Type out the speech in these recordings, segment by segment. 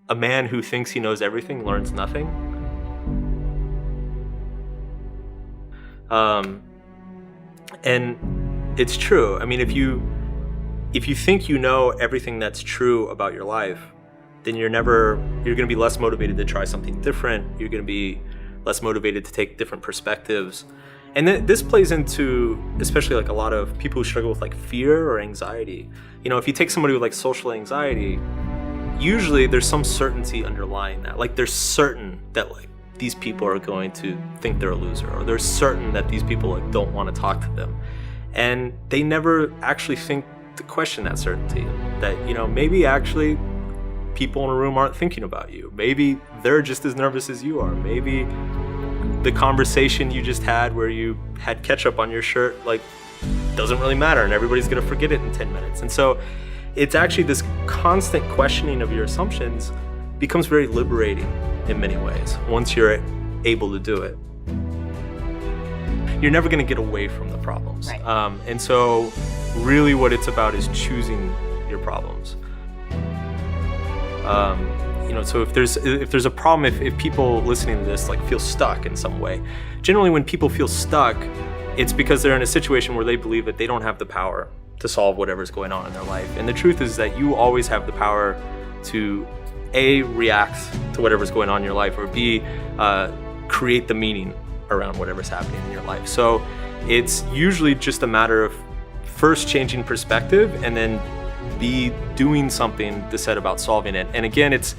a man who thinks he knows everything learns nothing. And it's true. I mean, if you think you know everything that's true about your life, then you're going to be less motivated to try something different. You're going to be less motivated to take different perspectives. And this plays into, especially like a lot of people who struggle with like fear or anxiety. You know, if you take somebody with like social anxiety, usually there's some certainty underlying that. Like they're certain that like these people are going to think they're a loser, or they're certain that these people like don't want to talk to them. And they never actually think to question that certainty, that, you know, maybe actually people in a room aren't thinking about you. Maybe they're just as nervous as you are. Maybe the conversation you just had where you had ketchup on your shirt, like, doesn't really matter and everybody's gonna forget it in 10 minutes. And so it's actually this constant questioning of your assumptions becomes very liberating in many ways once you're able to do it. You're never gonna get away from the problems. Right. And so really what it's about is choosing your problems. You know, so if there's a problem, if people listening to this like feel stuck in some way, generally when people feel stuck, it's because they're in a situation where they believe that they don't have the power to solve whatever's going on in their life. And the truth is that you always have the power to A, react to whatever's going on in your life, or B, create the meaning around whatever's happening in your life. So it's usually just a matter of first changing perspective and then B, doing something to set about solving it. And again, it's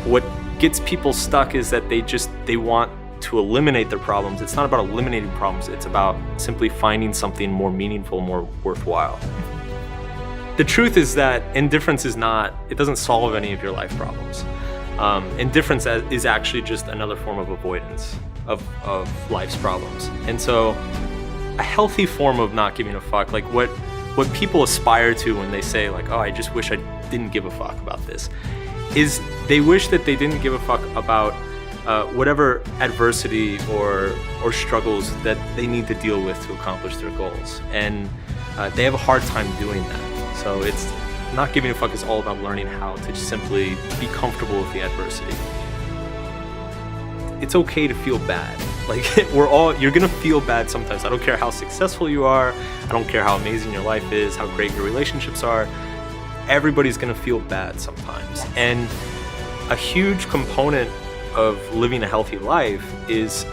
what gets people stuck is that they want to eliminate their problems. It's not about eliminating problems. It's about simply finding something more meaningful, more worthwhile. The truth is that indifference it doesn't solve any of your life problems. Indifference is actually just another form of avoidance of life's problems. And so a healthy form of not giving a fuck, like what people aspire to when they say like, oh, I just wish I didn't give a fuck about this, is they wish that they didn't give a fuck about whatever adversity or struggles that they need to deal with to accomplish their goals. And they have a hard time doing that. So it's not giving a fuck is all about learning how to simply be comfortable with the adversity. It's okay to feel bad. Like you're gonna feel bad sometimes. I don't care how successful you are. I don't care how amazing your life is, how great your relationships are. Everybody's gonna feel bad sometimes. And a huge component of living a healthy life is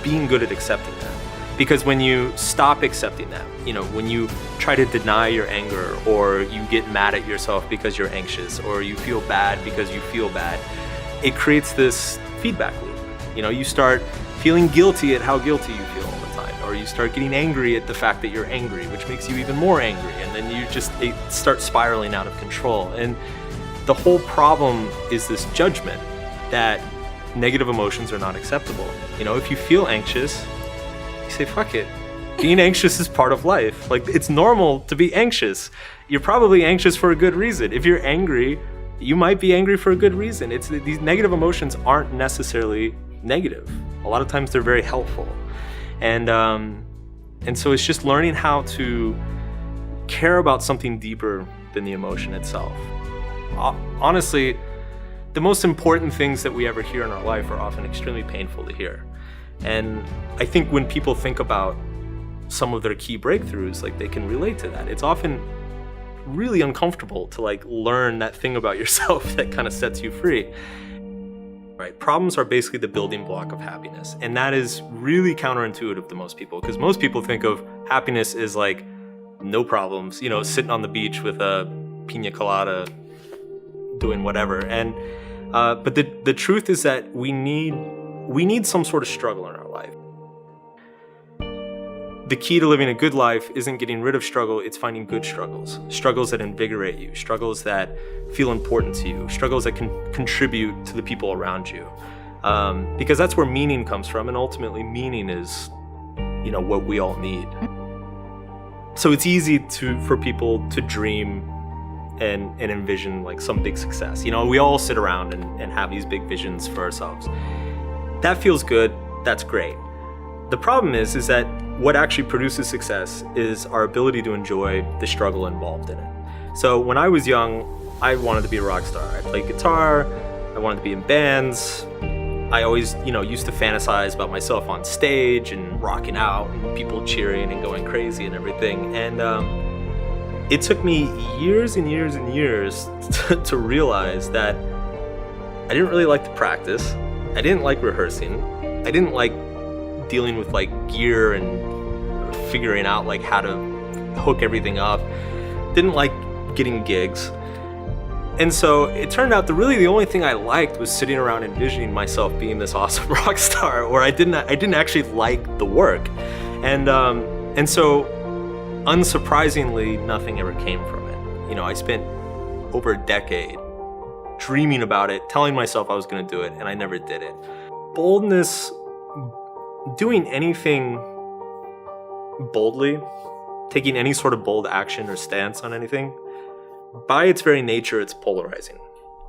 being good at accepting that. Because when you stop accepting that, you know, when you try to deny your anger, or you get mad at yourself because you're anxious, or you feel bad because you feel bad, it creates this feedback loop. You know, you start feeling guilty at how guilty you feel all the time, or you start getting angry at the fact that you're angry, which makes you even more angry, and then it starts spiraling out of control. And the whole problem is this judgment that negative emotions are not acceptable. You know, if you feel anxious, you say, fuck it. Being anxious is part of life. Like, it's normal to be anxious. You're probably anxious for a good reason. If you're angry, you might be angry for a good reason. These negative emotions aren't necessarily negative. A lot of times they're very helpful. And so it's just learning how to care about something deeper than the emotion itself. Honestly, the most important things that we ever hear in our life are often extremely painful to hear. And I think when people think about some of their key breakthroughs, like, they can relate to that. It's often really uncomfortable to like learn that thing about yourself that kind of sets you free. Right? Problems are basically the building block of happiness. And that is really counterintuitive to most people, because most people think of happiness as like no problems, you know, sitting on the beach with a pina colada, doing whatever. And but the truth is that we need some sort of struggle in our life. The key to living a good life isn't getting rid of struggle, it's finding good struggles. Struggles that invigorate you, struggles that feel important to you, struggles that can contribute to the people around you. Because that's where meaning comes from, and ultimately meaning is, you know, what we all need. So it's easy for people to dream and envision like some big success. You know, we all sit around and have these big visions for ourselves. That feels good, that's great. The problem is that what actually produces success is our ability to enjoy the struggle involved in it. So when I was young, I wanted to be a rock star. I played guitar, I wanted to be in bands. I always, used to fantasize about myself on stage and rocking out and people cheering and going crazy and everything. And it took me years and years and years to realize that I didn't really like to practice. I didn't like rehearsing. I didn't like dealing with like gear and figuring out like how to hook everything up. Didn't like getting gigs. And so it turned out that really the only thing I liked was sitting around envisioning myself being this awesome rock star, or I didn't actually like the work. And so unsurprisingly, nothing ever came from it. I spent over a decade dreaming about it, telling myself I was going to do it, and I never did it. Boldness, doing anything boldly, taking any sort of bold action or stance on anything, by its very nature, it's polarizing.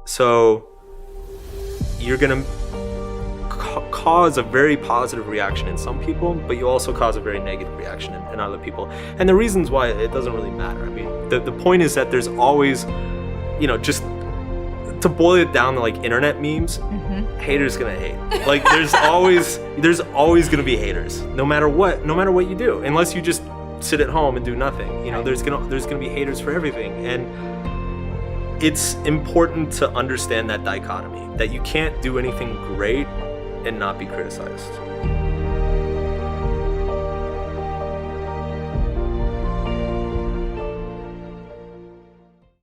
So you're going to cause a very positive reaction in some people, but you also cause a very negative reaction in other people. And the reasons why, it doesn't really matter. I mean, the point is that there's always, just to boil it down to like internet memes, haters gonna hate. Like there's always gonna be haters, no matter what you do, unless you just sit at home and do nothing. There's gonna be haters for everything. And it's important to understand that dichotomy, that you can't do anything great and not be criticized.